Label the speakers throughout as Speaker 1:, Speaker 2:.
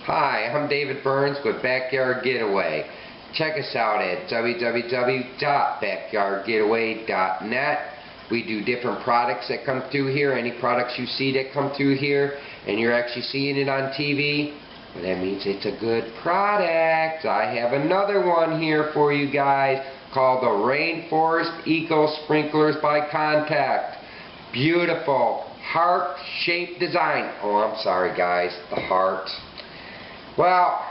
Speaker 1: Hi, I'm David Burns with Backyard Getaway. Check us out at www.backyardgetaway.net. We do different products that come through here. Any products you see that come through here and you're actually seeing it on TV, well, that means it's a good product. I have another one here for you guys called the Rainforest Eco Sprinklers by Contech. Beautiful heart-shaped design. Oh, I'm sorry guys, the heart. Well,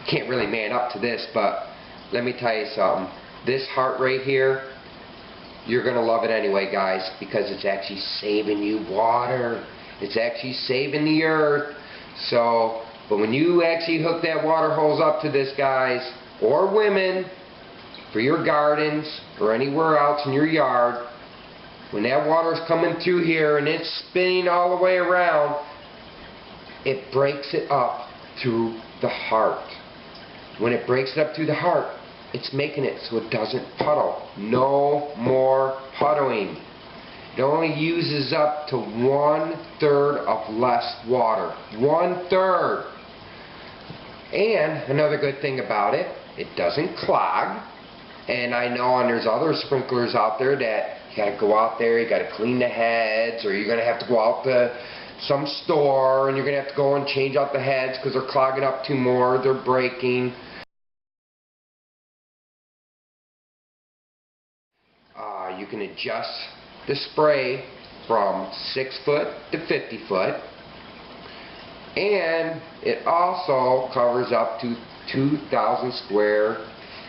Speaker 1: can't really man up to this, but let me tell you something. This heart right here, you're going to love it anyway, guys, because it's actually saving you water. It's actually saving the earth. So, but when you actually hook that water hose up to this, guys, or women, for your gardens or anywhere else in your yard, when that water's coming through here and it's spinning all the way around, it breaks it up through the heart. When it breaks it up through the heart, it's making it so it doesn't puddle. No more puddling. It only uses up to 1/3 of less water. 1/3. And another good thing about it, it doesn't clog. And I know there's other sprinklers out there that you gotta go out there, you gotta clean the heads, or you're gonna have to go out to some store and you're gonna have to go and change out the heads because they're clogging up too more, they're breaking. You can adjust the spray from 6 foot to 50 foot, and it also covers up to 2,000 square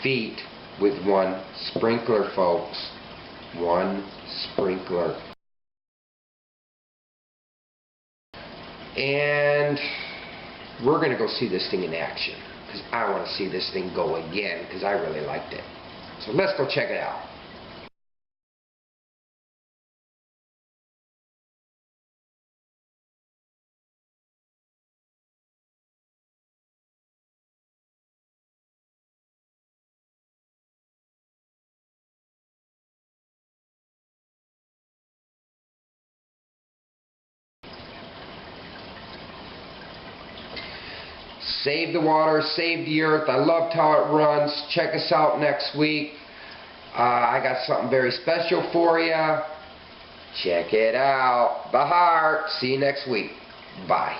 Speaker 1: feet with one sprinkler, folks. One sprinkler. And we're going to go see this thing in action because I want to see this thing go again because I really liked it. So let's go check it out. Save the water, save the earth. I loved how it runs. Check us out next week. I got something very special for you. Check it out. The heart. See you next week. Bye.